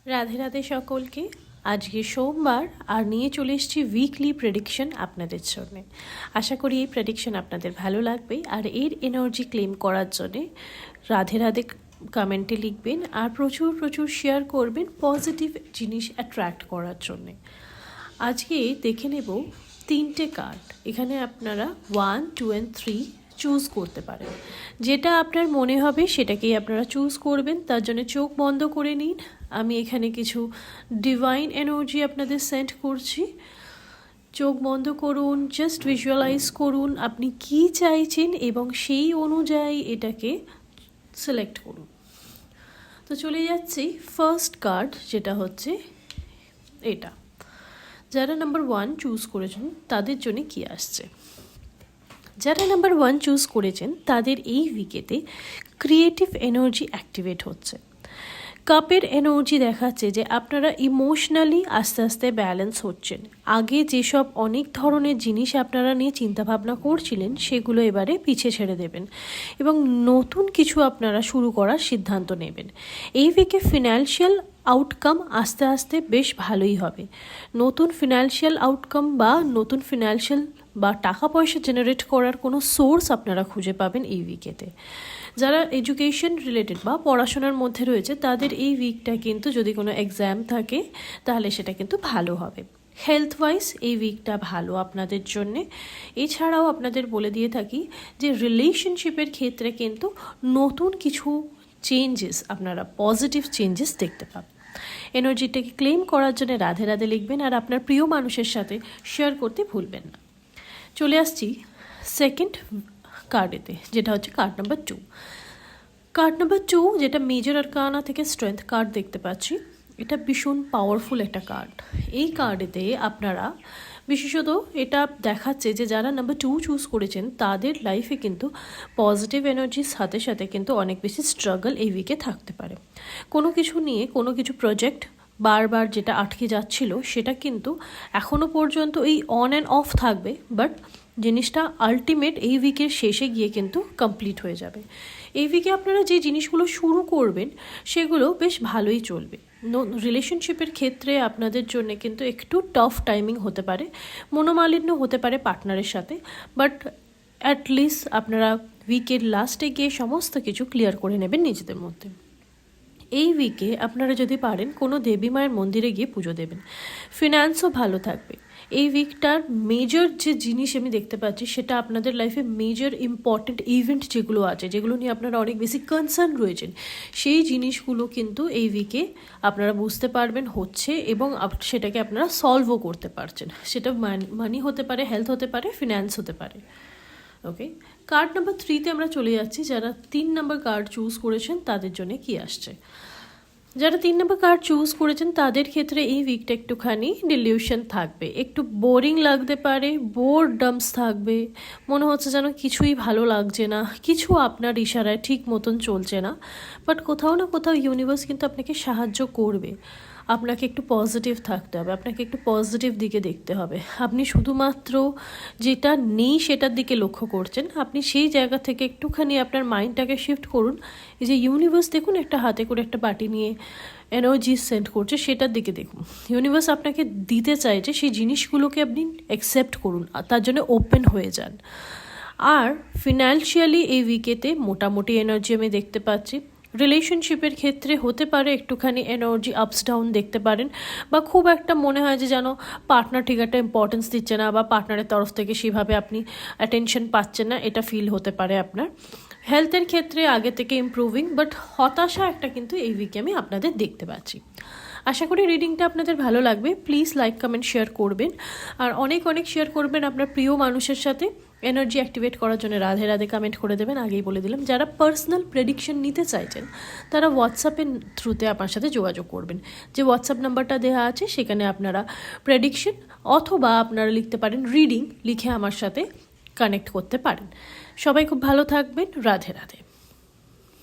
রাধে রাধে সকলকে। আজকে সোমবার আর নিয়ে চলে এসেছি উইকলি প্রেডিকশন আপনাদের জন্য। আশা করি এই প্রেডিকশন আপনাদের ভালো লাগবে। আর এর এনার্জি ক্লেম করার জন্যে রাধে রাধে কমেন্টে লিখবেন আর প্রচুর প্রচুর শেয়ার করবেন পজিটিভ জিনিস অ্যাট্রাক্ট করার জন্যে। আজকে দেখে নেব 3টে কার্ড। এখানে আপনারা 1, 2 and 3 চুজ করতে পারেন। যেটা আপনার মনে হবে সেটাকেই আপনারা চুজ করবেন। তার জন্য চোখ বন্ধ করে নিন। আমি এখানে কিছু ডিভাইন এনার্জি আপনাদের সেন্ড করছি। চোখ বন্ধ করুন, জাস্ট ভিজুয়ালাইজ করুন আপনি কি চাইছেন এবং সেই অনুযায়ী এটাকে সিলেক্ট করুন। তো চলে যাচ্ছি ফার্স্ট কার্ড, যেটা হচ্ছে এটা। যারা নাম্বার 1 চুজ করেছেন তাদের জন্য কি আসছে? যারা নাম্বার 1 চুজ করেছেন তাদের এই উইকেতে ক্রিয়েটিভ এনার্জি অ্যাক্টিভেট হচ্ছে। কাপের এনার্জি দেখাচ্ছে যে আপনারা ইমোশনালি আস্তে আস্তে ব্যালেন্স হচ্ছেন। আগে যেসব অনেক ধরনের জিনিস আপনারা নিয়ে চিন্তাভাবনা করছিলেন সেগুলো এবারে পিছে ছেড়ে দেবেন এবং নতুন কিছু আপনারা শুরু করার সিদ্ধান্ত নেবেন। এই উইকে ফিনান্সিয়াল আউটকাম আস্তে আস্তে বেশ ভালোই হবে। নতুন ফিনান্সিয়াল আউটকাম বা নতুন ফিনান্সিয়াল বা টাকা পয়সা জেনারেট করার কোনো সোর্স আপনারা খুঁজে পাবেন এই উইকেতে। যারা এডুকেশন রিলেটেড বা পড়াশোনার মধ্যে রয়েছে তাদের এই উইকটা কিন্তু যদি কোনো এক্সাম থাকে তাহলে সেটা কিন্তু ভালো হবে। হেলথ ওয়াইজ এই উইকটা ভালো আপনাদের জন্যে। এছাড়াও আপনাদের বলে দিয়ে থাকি যে রিলেশনশিপের ক্ষেত্রে কিন্তু নতুন কিছু চেঞ্জেস আপনারা পজিটিভ চেঞ্জেস দেখতে পাবেন। এনার্জিটাকে ক্লেম করার জন্য রাধে রাধে লিখবেন আর আপনার প্রিয় মানুষের সাথে শেয়ার করতে ভুলবেন না। চলে আসছি সেকেন্ড কার্ডেতে, যেটা হচ্ছে কার্ড নাম্বার 2। কার্ড নাম্বার 2 যেটা মেজর আরকানা থেকে স্ট্রেংথ কার্ড দেখতে পাচ্ছি, এটা ভীষণ পাওয়ারফুল একটা কার্ড। এই কার্ডেতে আপনারা বিশেষত এটা দেখাচ্ছে যে যারা নাম্বার 2 চুজ করেছেন তাদের লাইফে কিন্তু পজিটিভ এনার্জির সাথে সাথে কিন্তু অনেক বেশি স্ট্রাগল এই উইকে থাকতে পারে। কোনো কিছু নিয়ে কোনো কিছু প্রজেক্ট বারবার যেটা আটকে যাচ্ছিল সেটা কিন্তু এখনও পর্যন্ত এই অন অ্যান্ড অফ থাকবে, বাট জিনিসটা আলটিমেট এই উইকের শেষে গিয়ে কিন্তু কমপ্লিট হয়ে যাবে। এই উইকে আপনারা যে জিনিসগুলো শুরু করবেন সেগুলো বেশ ভালোই চলবে। রিলেশনশিপের ক্ষেত্রে আপনাদের জন্য কিন্তু একটু টাফ টাইমিং হতে পারে, মনোমালিন্য হতে পারে পার্টনারের সাথে, বাট অ্যাটলিস্ট আপনারা উইকের লাস্টে গিয়ে সমস্ত কিছু ক্লিয়ার করে নেবেন নিজেদের মধ্যে। এই উইকে আপনারা যদি পারেন কোনো দেবী মায়ের মন্দিরে গিয়ে পুজো দেবেন। ফিনান্সও ভালো থাকবে। এই উইকটার মেজর যে জিনিস আমি দেখতে পাচ্ছি সেটা আপনাদের লাইফে মেজর ইম্পর্টেন্ট ইভেন্ট যেগুলো আছে, যেগুলো নিয়ে আপনারা অনেক বেশি কনসার্ন রয়েছেন, সেই জিনিসগুলো কিন্তু এই উইকে আপনারা বুঝতে পারবেন হচ্ছে এবং সেটাকে আপনারা সলভও করতে পারছেন। সেটা মানি হতে পারে, হেলথ হতে পারে, ফিনান্স হতে পারে। ওকে, কার্ড নাম্বার 3তে আমরা চলে যাচ্ছি। যারা 3 নাম্বার কার্ড চুজ করেছেন তাদের জন্য কি আসছে? যারা 3 নাম্বার কার্ড চুজ করেছেন তাদের ক্ষেত্রে এই উইকটা একটুখানি ডিলিউশন থাকবে, একটু বোরিং লাগতে পারে, বোরডামস থাকবে, মনে হচ্ছে যেন কিছুই ভালো লাগছে না, কিছু আপনার ইশারায় ঠিক মতন চলছে না, বাট কোথাও না কোথাও ইউনিভার্স কিন্তু আপনাকে সাহায্য করবে। আপনাকে একটু পজিটিভ থাকতে হবে, আপনাকে একটু পজিটিভ দিকে দেখতে হবে। আপনি শুধুমাত্র যেটা নেই সেটার দিকে লক্ষ্য করছেন, আপনি সেই জায়গা থেকে একটুখানি আপনার মাইন্ডটাকে শিফট করুন। এই যে ইউনিভার্স দেখুন একটা হাতে করে একটা বাটি নিয়ে এনার্জি সেন্ড করছে, সেটার দিকে দেখুন। ইউনিভার্স আপনাকে দিতে চাইছে, সেই জিনিসগুলোকে আপনি অ্যাকসেপ্ট করুন আর তার জন্য ওপেন হয়ে যান। আর ফিনান্সিয়ালি এই উইকেতে মোটামুটি এনার্জি আমি দেখতে পাচ্ছি। রিলেশনশিপের ক্ষেত্রে হতে পারে একটুখানি এনার্জি আপস ডাউন দেখতে পারেন, বা খুব একটা মনে হয় যে যেন পার্টনার ঠিক একটা ইম্পর্টেন্স দিচ্ছে না বা পার্টনারের তরফ থেকে সেভাবে আপনি অ্যাটেনশন পাচ্ছেন না, এটা ফিল হতে পারে আপনার। হেলথের ক্ষেত্রে আগে থেকে ইমপ্রুভিং, বাট হতাশা একটা কিন্তু এই উইকে আমি আপনাদের দেখতে পাচ্ছি। আশা করি রিডিংটা আপনাদের ভালো লাগবে। প্লিজ লাইক কমেন্ট শেয়ার করবেন আর অনেক অনেক শেয়ার করবেন আপনার প্রিয় মানুষের সাথে। এনার্জি অ্যাক্টিভেট করার জন্য রাধে রাধে কমেন্ট করে দেবেন, আগেই বলে দিলাম। যারা পার্সোনাল প্রেডিকশন নিতে চাইছেন তারা হোয়াটসঅ্যাপের থ্রুতে আমার সাথে যোগাযোগ করবেন। যে হোয়াটসঅ্যাপ নাম্বারটা দেওয়া আছে সেখানে আপনারা প্রেডিকশন অথবা আপনারা লিখতে পারেন রিডিং লিখে আমার সাথে কানেক্ট করতে পারেন। সবাই খুব ভালো থাকবেন। রাধে রাধে।